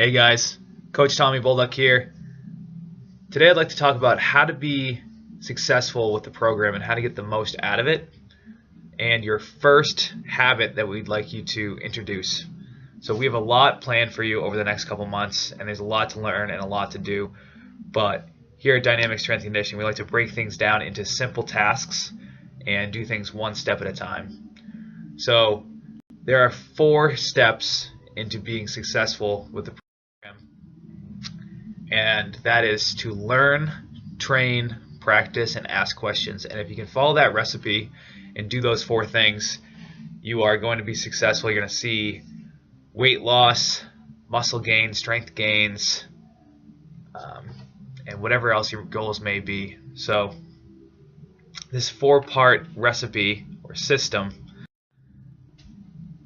Hey guys, Coach Tommy Bolduck here. Today I'd like to talk about how to be successful with the program and how to get the most out of it, and your first habit that we'd like you to introduce. So we have a lot planned for you over the next couple months, and there's a lot to learn and a lot to do, but here at Dynamic Strength and Conditioning we like to break things down into simple tasks and do things one step at a time. So there are 4 steps into being successful with the program, and that is to learn, train, practice, and ask questions. And if you can follow that recipe and do those 4 things, you are going to be successful. You're going to see weight loss, muscle gains, strength gains, and whatever else your goals may be. So this 4-part recipe or system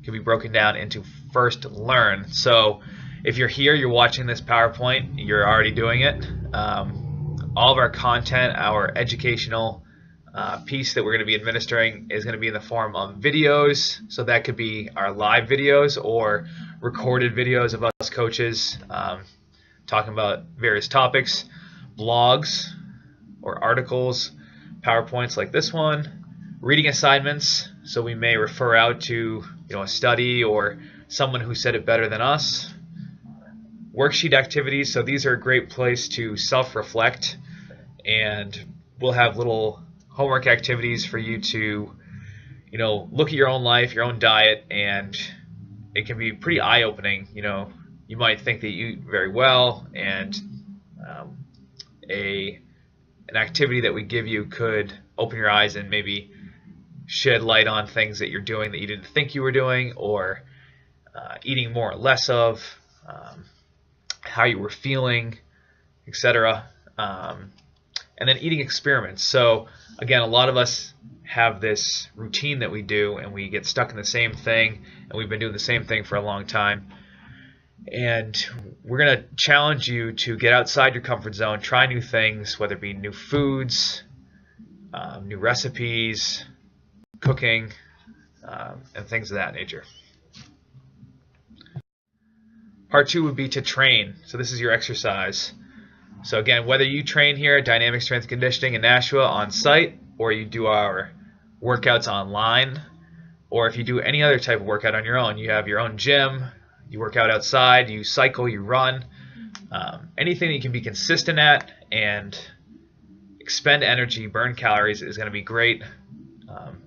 can be broken down into first learn. So if you're here, you're watching this PowerPoint, you're already doing it. All of our content, our educational piece that we're going to be administering is going to be in the form of videos. So that could be our live videos or recorded videos of us coaches talking about various topics, blogs or articles, PowerPoints like this one, reading assignments. So we may refer out to a study or someone who said it better than us. Worksheet activities. So these are a great place to self-reflect, and we'll have little homework activities for you to look at your own life, your own diet, and it can be pretty eye-opening. You might think that you eat very well, and an activity that we give you could open your eyes and maybe shed light on things that you're doing that you didn't think you were doing, or eating more or less of, how you were feeling, etc. And then eating experiments. So again, a lot of us have this routine that we do, and we get stuck in the same thing, and we've been doing the same thing for a long time. And we're going to challenge you to get outside your comfort zone, try new things, whether it be new foods, new recipes, cooking, and things of that nature. Part 2 would be to train. So this is your exercise. So again, whether you train here at Dynamic Strength and Conditioning in Nashua on site, or you do our workouts online, or if you do any other type of workout on your own, you have your own gym, you work out outside, you cycle, you run, anything that you can be consistent at and expend energy, burn calories is going to be great.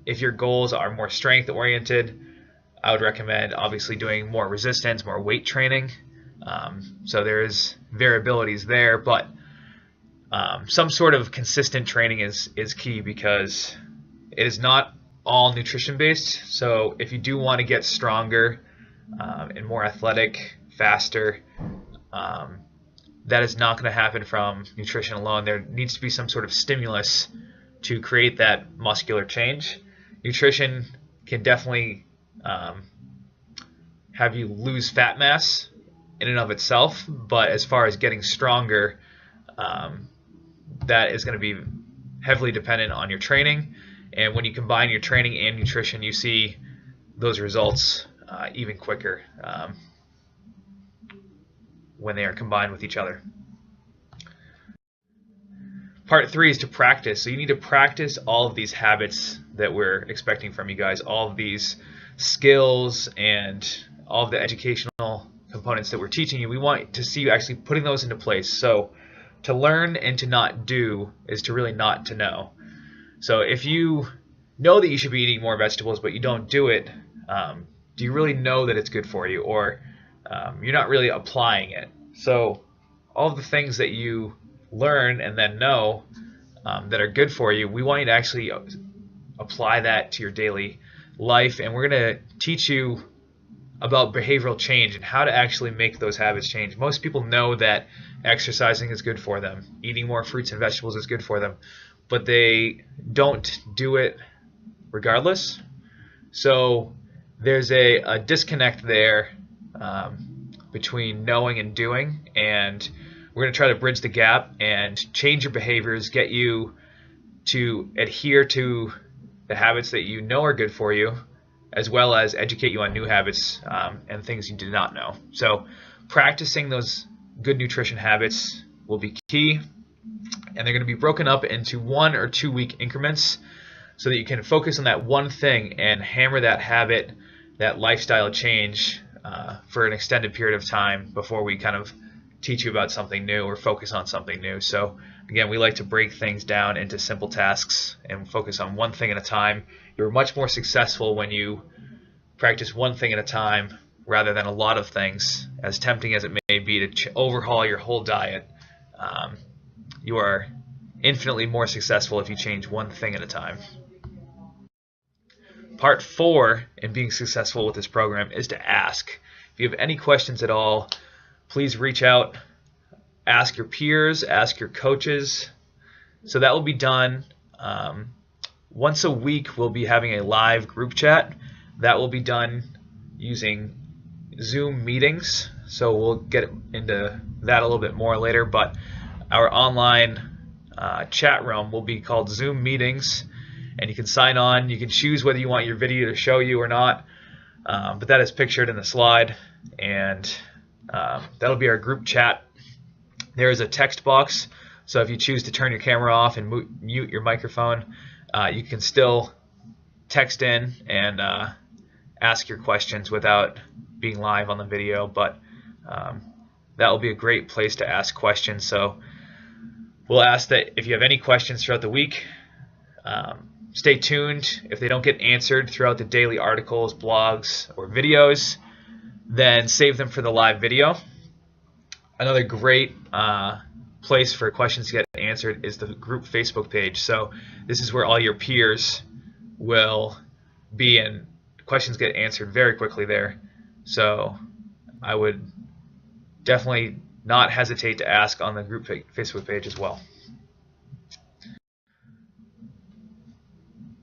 If your goals are more strength oriented, I would recommend obviously doing more resistance, more weight training. So there is variabilities there, but some sort of consistent training is key, because it is not all nutrition based. So if you do want to get stronger and more athletic, faster, that is not going to happen from nutrition alone. There needs to be some sort of stimulus to create that muscular change. Nutrition can definitely have you lose fat mass in and of itself, but as far as getting stronger, that is going to be heavily dependent on your training. And when you combine your training and nutrition, you see those results even quicker when they are combined with each other. Part 3 is to practice. So you need to practice all of these habits that we're expecting from you guys, all of these skills and all of the educational components that we're teaching you. We want to see you actually putting those into place. So to learn and to not do is to really not to know. So if you know that you should be eating more vegetables but you don't do it, do you really know that it's good for you, or you're not really applying it? So all of the things that you learn and then know that are good for you, we want you to actually apply that to your daily life, and we're going to teach you about behavioral change and how to actually make those habits change. Most people know that exercising is good for them, eating more fruits and vegetables is good for them, but they don't do it regardless. So there's a disconnect there between knowing and doing, and we're going to try to bridge the gap and change your behaviors, get you to adhere to the habits that you know are good for you, as well as educate you on new habits and things you did not know. So practicing those good nutrition habits will be key, and they're going to be broken up into 1 or 2 week increments so that you can focus on that one thing and hammer that habit, that lifestyle change for an extended period of time before we kind of teach you about something new or focus on something new. So again, we like to break things down into simple tasks and focus on one thing at a time. You're much more successful when you practice one thing at a time rather than a lot of things, as tempting as it may be to overhaul your whole diet. You are infinitely more successful if you change one thing at a time. Part 4 in being successful with this program is to ask. If you have any questions at all, please reach out, ask your peers, ask your coaches. So that will be done once a week. We'll be having a live group chat. That will be done using Zoom meetings. So we'll get into that a little bit more later, but our online chat room will be called Zoom Meetings, and you can sign on. You can choose whether you want your video to show you or not, but that is pictured in the slide, and that'll be our group chat. There is a text box, so if you choose to turn your camera off and mute your microphone, you can still text in and ask your questions without being live on the video, but that will be a great place to ask questions. So we'll ask that if you have any questions throughout the week, stay tuned. If they don't get answered throughout the daily articles, blogs, or videos, then save them for the live video. Another great place for questions to get answered is the group Facebook page. So this is where all your peers will be, and questions get answered very quickly there. So I would definitely not hesitate to ask on the group Facebook page as well.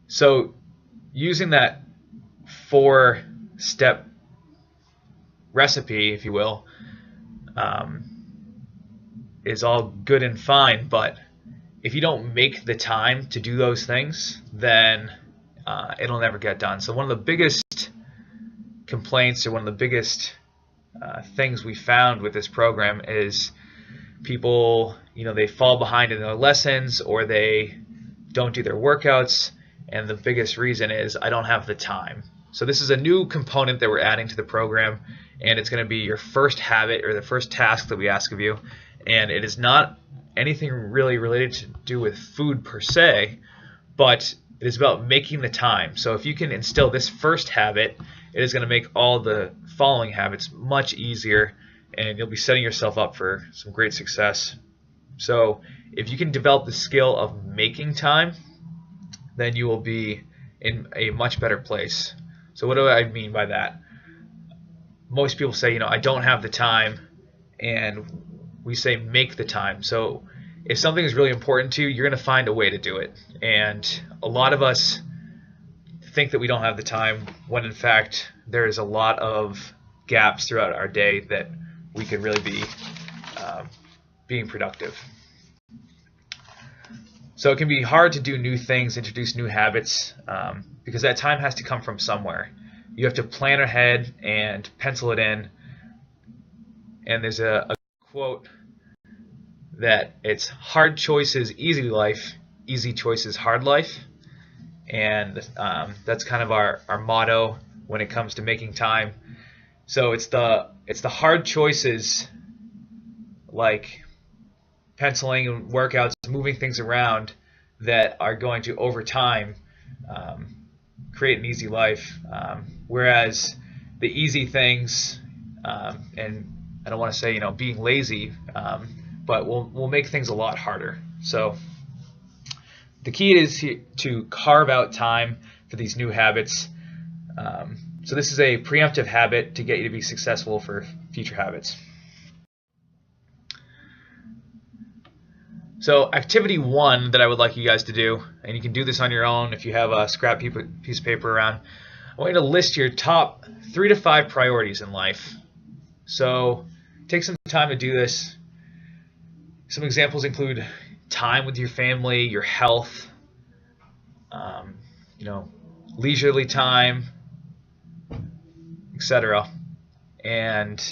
So using that 4-step recipe, if you will, is all good and fine, but if you don't make the time to do those things, then it'll never get done. So one of the biggest complaints, or one of the biggest things we found with this program, is people, they fall behind in their lessons, or they don't do their workouts, and the biggest reason is I don't have the time. So this is a new component that we're adding to the program, and it's going to be your first habit, or the first task that we ask of you, and it is not anything really related to do with food per se, but it is about making the time. So if you can instill this first habit, it is going to make all the following habits much easier, and you'll be setting yourself up for some great success. So if you can develop the skill of making time, then you will be in a much better place. So what do I mean by that? Most people say, I don't have the time, and we say make the time. So if something is really important to you, you're going to find a way to do it. And a lot of us think that we don't have the time, when in fact there is a lot of gaps throughout our day that we could really be being productive. So it can be hard to do new things, introduce new habits, because that time has to come from somewhere. You have to plan ahead and pencil it in. And there's a quote that it's hard choices, easy life, easy choices, hard life. And that's kind of our motto when it comes to making time. So it's the hard choices, like penciling and workouts, moving things around, that are going to, over time, create an easy life. Whereas the easy things, and I don't want to say being lazy, but we'll make things a lot harder. So the key is to carve out time for these new habits. So this is a preemptive habit to get you to be successful for future habits. So activity 1 that I would like you guys to do, and you can do this on your own if you have a scrap piece of paper around, I want you to list your top 3 to 5 priorities in life. So take some time to do this. Some examples include time with your family, your health, leisurely time, etc. And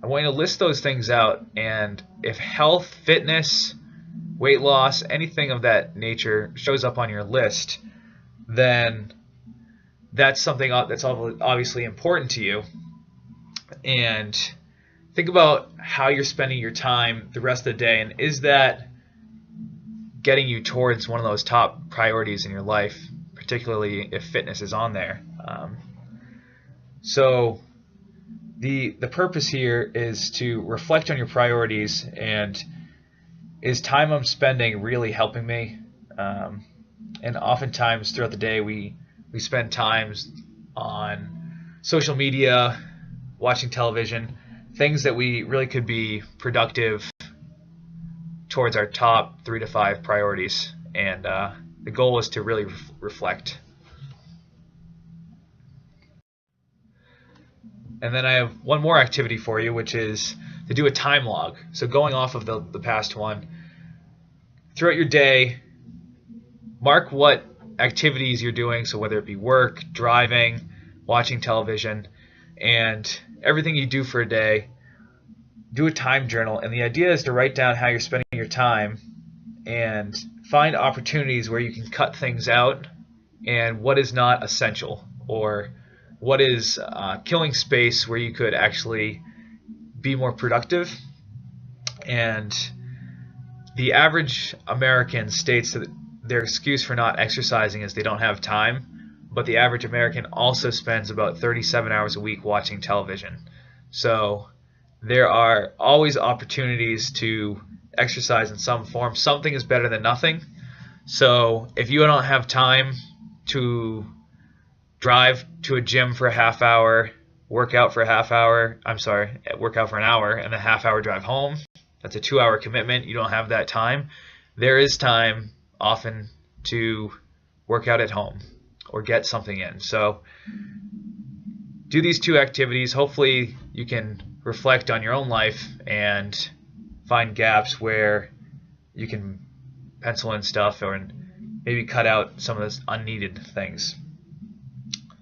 I want you to list those things out, and if health, fitness, weight loss, anything of that nature shows up on your list, then that's something that's obviously important to you. And think about how you're spending your time the rest of the day, and is that getting you towards one of those top priorities in your life, particularly if fitness is on there. So the purpose here is to reflect on your priorities, and is time I'm spending really helping me? And oftentimes throughout the day we spend times on social media, watching television, things that we really could be productive towards our top 3 to 5 priorities. And the goal is to really reflect. And then I have one more activity for you, which is to do a time log. So going off of the past one, throughout your day, mark what activities you're doing, so whether it be work, driving, watching television, and everything you do for a day, do a time journal. And the idea is to write down how you're spending your time and find opportunities where you can cut things out and what is not essential, or what is killing space where you could actually be more productive. And the average American states that their excuse for not exercising is they don't have time, but the average American also spends about 37 hours a week watching television. So there are always opportunities to exercise in some form. Something is better than nothing. So if you don't have time to drive to a gym for a half hour, work out for an hour, and a half hour drive home, that's a 2-hour commitment. You don't have that time. There is time often to work out at home or get something in. So do these 2 activities. Hopefully you can reflect on your own life and find gaps where you can pencil in stuff, or maybe cut out some of those unneeded things.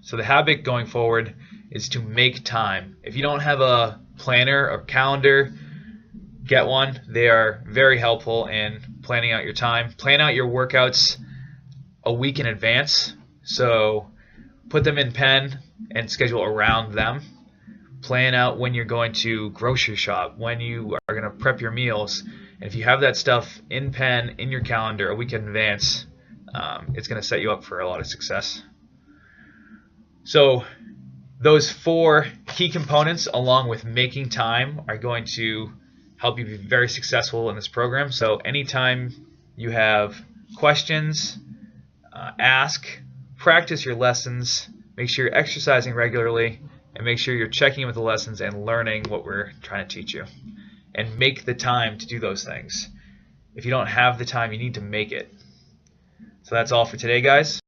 So the habit going forward is to make time. If you don't have a planner or calendar, get one. They are very helpful in planning out your time. Plan out your workouts a week in advance. So put them in pen and schedule around them. Plan out when you're going to grocery shop, when you are going to prep your meals. And if you have that stuff in pen, in your calendar, a week in advance, it's going to set you up for a lot of success. So those 4 key components, along with making time, are going to help you be very successful in this program. So anytime you have questions, ask, practice your lessons, make sure you're exercising regularly, and make sure you're checking in with the lessons and learning what we're trying to teach you. And make the time to do those things. If you don't have the time, you need to make it. So that's all for today, guys.